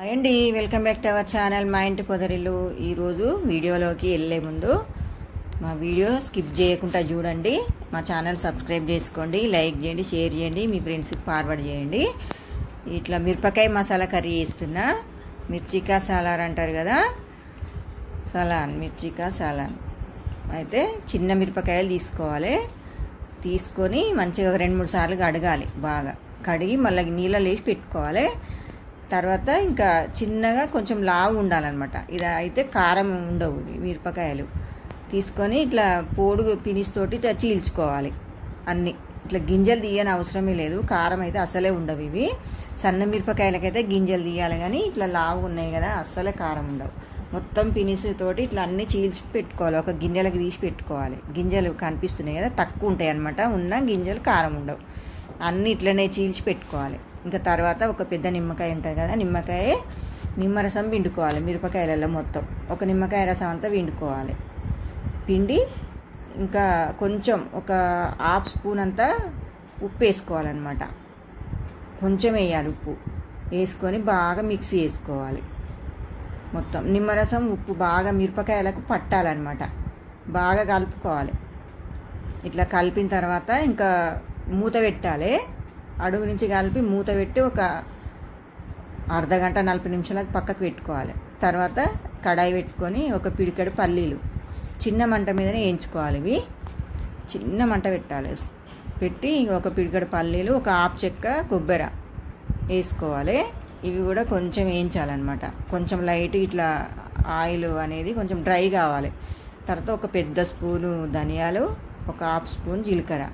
అండి welcome back to our channel మా ఇంటి పొదరిల్లు. ఈరోజు వీడియోలోకి వెళ్ళే ముందు మా వీడియో స్కిప్ చేయకుండా చూడండి. మా ఛానల్ సబ్స్క్రైబ్ చేసుకోండి, లైక్ చేయండి, షేర్ చేయండి, మీ ఫ్రెండ్స్కి ఫార్వర్డ్ చేయండి. ఇట్లా మిరపకాయ మసాలా కర్రీ చేస్తున్నా. మిర్చికా సాలార్ అంటారు కదా, సలాన్ మిర్చికా సలాన్. అయితే చిన్న మిరపకాయలు తీసుకోవాలి. తీసుకొని మంచిగా 2-3 సార్లు కడగాలి. బాగా కడిగి మళ్ళీ నీళ్ళలో వేసి పెట్టుకోవాలి. తర్వాత ఇంకా చిన్నగా కొంచెం లావు ఉండాలన్నమాట. ఇది అయితే కారం ఉండవు. మిరపకాయలు తీసుకొని ఇట్లా పొడుగు పినిస్తోటి ఇట్లా చీల్చుకోవాలి. అన్నీ ఇట్లా గింజలు తీయని అవసరమే లేదు. కారం అయితే అసలే ఉండవు. ఇవి సన్న మిరపకాయలకైతే గింజలు తీయాలి, కానీ ఇట్లా లావు ఉన్నాయి కదా అస్సలే కారం ఉండవు. మొత్తం పినిస్తోటి ఇట్లా అన్నీ చీల్చి పెట్టుకోవాలి. ఒక గిన్నెలకు తీసి పెట్టుకోవాలి. గింజలు కనిపిస్తున్నాయి కదా, తక్కువ ఉంటాయి అన్నమాట. ఉన్న గింజలు కారం ఉండవు. అన్నీ ఇట్లనే చీల్చి పెట్టుకోవాలి. ఇంకా తర్వాత ఒక పెద్ద నిమ్మకాయ ఉంటుంది కదా, నిమ్మరసం పిండుకోవాలి. మిరపకాయలలో మొత్తం ఒక నిమ్మకాయ రసం అంతా పిండుకోవాలి. పిండి ఇంకా కొంచెం ఒక 1/2 స్పూన్ అంతా ఉప్పు వేసుకోవాలన్నమాట. కొంచెం వేయాలి ఉప్పు. వేసుకొని బాగా మిక్సీ చేసుకోవాలి. మొత్తం నిమ్మరసం ఉప్పు బాగా మిరపకాయలకు పట్టాలన్నమాట. బాగా కలుపుకోవాలి. ఇట్లా కలిపిన తర్వాత ఇంకా మూత పెట్టాలి. అడుగు నుంచి కలిపి మూత పెట్టి ఒక అర్ధగంట 40 నిమిషాలు పక్కకు పెట్టుకోవాలి. తర్వాత కడాయి పెట్టుకొని ఒక పిడికెడు పల్లీలు చిన్న మంట మీదనే వేయించుకోవాలి. ఇవి చిన్న మంట పెట్టాలి. పెట్టి ఒక పిడికెడు పల్లీలు, ఒక 1/2 చెక్క కొబ్బరి వేసుకోవాలి. ఇవి కూడా కొంచెం వేయించాలన్నమాట. కొంచెం లైట్ ఇట్లా ఆయిల్ అనేది కొంచెం డ్రై కావాలి. తర్వాత ఒక పెద్ద స్పూను ధనియాలు, ఒక 1/2 స్పూన్ జీలకర్ర,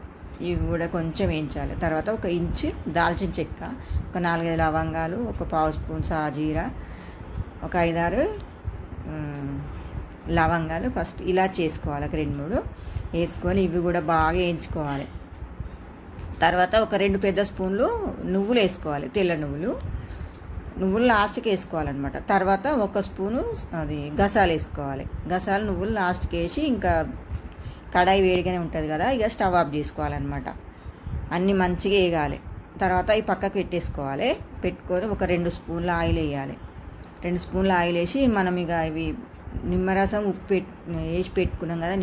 ఇవి కూడా కొంచెం వేయించాలి. తర్వాత ఒక ఇంచు దాల్చిన చెక్క, ఒక 4-5 లవంగాలు, ఒక 1/2 స్పూన్ సాజీరా, ఒక 5-6 లవంగాలు ఫస్ట్ ఇలా చేసుకోవాలి. ఒక 2-3 వేసుకొని ఇవి కూడా బాగా వేయించుకోవాలి. తర్వాత ఒక 2 పెద్ద స్పూన్లు నువ్వులు వేసుకోవాలి. తెల్ల నువ్వులు లాస్ట్కి వేసుకోవాలన్నమాట. తర్వాత 1 స్పూను అది గసాలు వేసుకోవాలి. గసాలు నువ్వులు లాస్ట్కి వేసి ఇంకా కడాయి వేడిగానే ఉంటుంది కదా, ఇక స్టవ్ ఆఫ్ చేసుకోవాలన్నమాట. అన్నీ మంచిగా వేగాలి. తర్వాత ఈ పక్కకు పెట్టేసుకోవాలి. పెట్టుకొని ఒక 2 స్పూన్ల ఆయిల్ వేయాలి. 2 స్పూన్ల ఆయిల్ వేసి మనం ఇక ఇవి నిమ్మరసం ఉప్పు వేసి పెట్టుకున్నాం కదా,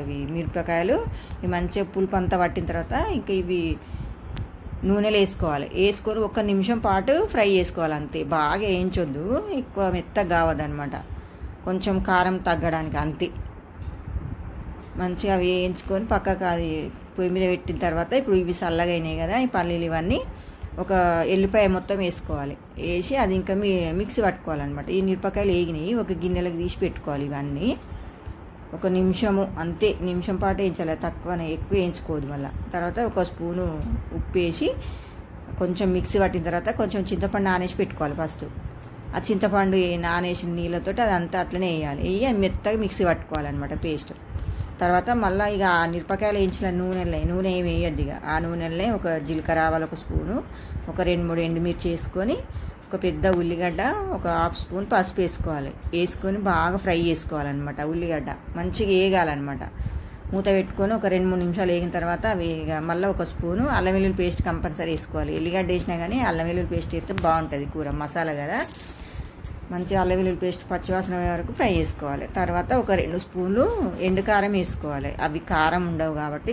ఇవి మిరపకాయలు ఇవి మంచిగా పులుపు అంతా పట్టిన తర్వాత ఇంకా ఇవి నూనెలో వేసుకోవాలి. వేసుకొని 1 నిమిషం పాటు ఫ్రై చేసుకోవాలి. అంతే, బాగా వేయించొద్దు, ఎక్కువ మెత్తగా కావద్దనమాట. కొంచెం కారం తగ్గడానికి అంతే. మంచిగా అవి వేయించుకొని పక్కకు అది పొయ్యి మీద పెట్టిన తర్వాత ఇప్పుడు ఇవి చల్లగా అయినాయి కదా, ఈ పల్లీలు ఇవన్నీ ఒక ఎల్లిపాయ మొత్తం వేసుకోవాలి. వేసి అది ఇంకా మిక్సీ పట్టుకోవాలన్నమాట. ఈ మిరపకాయలు వేగినాయి ఒక గిన్నెలకు తీసి పెట్టుకోవాలి. ఇవన్నీ 1 నిమిషము అంతే, నిమిషం పాటు వేయించాలి. తక్కువనే, ఎక్కువ వేయించుకోదు. మళ్ళీ తర్వాత 1 స్పూను ఉప్పు వేసి కొంచెం మిక్సీ పట్టిన తర్వాత కొంచెం చింతపండు నానేసి పెట్టుకోవాలి. ఫస్ట్ ఆ చింతపండు నానేసిన నీళ్ళతో అదంతా అట్లనే వేయాలి. వేయి మెత్తగా మిక్సీ పట్టుకోవాలన్నమాట పేస్ట్. తర్వాత మళ్ళీ ఇక ఆ మిరపకాయలు వేయించిన నూనె ఏమి వేయద్దు. ఇక ఆ నూనెలనే ఒక జీలకర్ర ఆవాలు 1 స్పూను, ఒక 2-3 ఎండుమిర్చి వేసుకొని ఒక పెద్ద ఉల్లిగడ్డ, ఒక 1/2 స్పూన్ పసుపు వేసుకోవాలి. వేసుకొని బాగా ఫ్రై చేసుకోవాలన్నమాట. ఉల్లిగడ్డ మంచిగా వేగాలన్నమాట. మూత పెట్టుకొని ఒక 2-3 నిమిషాలు వేగిన తర్వాత అవి మళ్ళీ 1 స్పూను అల్లం వెల్లుల్లి పేస్ట్ కంపల్సరీ వేసుకోవాలి. ఎల్లిగడ్డ వేసినా కానీ అల్లం వెల్లుల్లి పేస్ట్ వేస్తే బాగుంటుంది. కూర మసాలా కదా, మంచిగా అల్లం వెల్లుల్లి పేస్ట్ పచ్చివాసన వరకు ఫ్రై చేసుకోవాలి. తర్వాత ఒక 2 స్పూన్లు ఎండుకారం వేసుకోవాలి. అవి కారం ఉండవు కాబట్టి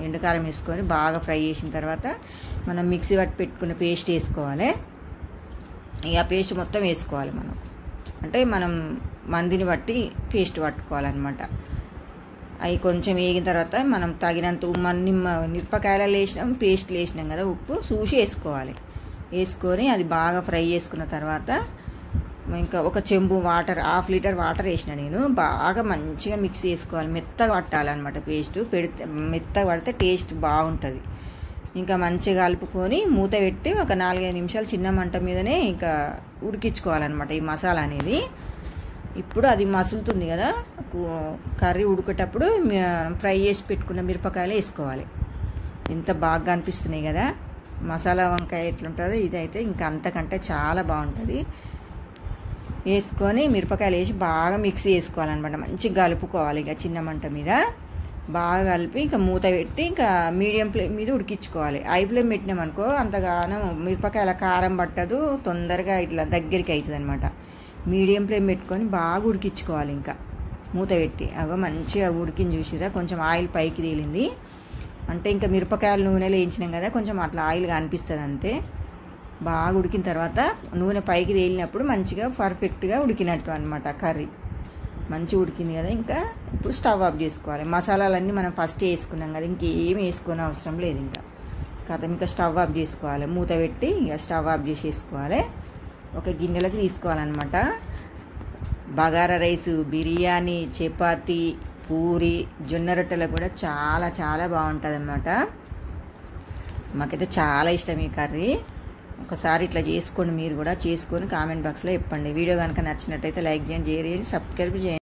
ఎండుకారం వేసుకొని బాగా ఫ్రై చేసిన తర్వాత మనం మిక్సీ పట్టి పెట్టుకున్న పేస్ట్ వేసుకోవాలి. ఇక పేస్ట్ మొత్తం వేసుకోవాలి. అంటే మనం మందిని బట్టి పేస్ట్ పట్టుకోవాలన్నమాట. అవి కొంచెం వేగిన తర్వాత మనం తగినంత మిరపకాయలు వేసినాం, పేస్ట్లు వేసినాం కదా, ఉప్పు చూసి వేసుకోవాలి. వేసుకొని అది బాగా ఫ్రై చేసుకున్న తర్వాత ఇంకా ఒక చెంబు వాటర్, 1/2 లీటర్ వాటర్ వేసిన నేను. బాగా మంచిగా మిక్స్ చేసుకోవాలి. మెత్తగా పట్టాలన్నమాట. పేస్ట్ పెడితే మెత్తగా పడితే టేస్ట్ బాగుంటుంది. ఇంకా మంచిగా కలుపుకొని మూత పెట్టి ఒక 4-5 నిమిషాలు చిన్న మంట మీదనే ఇంకా ఉడికించుకోవాలన్నమాట ఈ మసాలా అనేది. ఇప్పుడు అది మసులుతుంది కదా, కర్రీ ఉడికేటప్పుడు ఫ్రై చేసి పెట్టుకున్న మిరపకాయలు వేసుకోవాలి. ఎంత బాగా అనిపిస్తున్నాయి కదా. మసాలా వంకాయ ఎట్లుంటుందో ఇదైతే ఇంకా అంతకంటే చాలా బాగుంటుంది. వేసుకొని మిరపకాయలు వేసి బాగా మిక్సీ చేసుకోవాలన్నమాట. మంచిగా కలుపుకోవాలి ఇక చిన్న మంట మీద. బాగా కలిపి ఇంకా మూత పెట్టి ఇంకా మీడియం ఫ్లేమ్ మీద ఉడికించుకోవాలి. హై ఫ్లేమ్ పెట్టినామనుకో అంతగానో మిరపకాయల కారం పట్టదు, తొందరగా ఇట్లా దగ్గరికి అవుతుంది అనమాట. మీడియం ఫ్లేమ్ పెట్టుకొని బాగా ఉడికించుకోవాలి. ఇంకా మూత పెట్టి అగో మంచిగా ఉడికింది చూసిరా, కొంచెం ఆయిల్ పైకి తేలింది అంటే ఇంకా మిరపకాయలు నూనెలో వేయించినాం కదా, కొంచెం అట్లా ఆయిల్గా అనిపిస్తుంది అంతే. బాగా ఉడికిన తర్వాత నూనె పైకి తేలినప్పుడు మంచిగా పర్ఫెక్ట్గా ఉడికినట్టు అనమాట కర్రీ. మంచిగా ఉడికింది కదా, ఇంకా ఇప్పుడు స్టవ్ ఆఫ్ చేసుకోవాలి. మసాలాలన్నీ మనం ఫస్ట్ వేసుకున్నాం కదా, ఇంకేం వేసుకునే అవసరం లేదు. ఇంకా కదా ఇంకా స్టవ్ ఆఫ్ చేసుకోవాలి. మూత పెట్టి ఇక స్టవ్ ఆఫ్ చేసేసుకోవాలి. ఒక గిన్నెలోకి తీసుకోవాలన్నమాట. బగారా రైసు, బిర్యానీ, చపాతీ, పూరి, జొన్న రొట్టెలకు కూడా చాలా చాలా బాగుంటుంది అన్నమాట. మాకైతే చాలా ఇష్టం ఈ కర్రీ. ఒకసారి ఇట్లా చేసుకోండి, మీరు కూడా చేసుకొని కామెంట్ బాక్స్లో చెప్పండి. వీడియో కనుక నచ్చినట్టయితే లైక్ చేయండి, షేర్ చేయండి, సబ్స్క్రైబ్ చేయండి.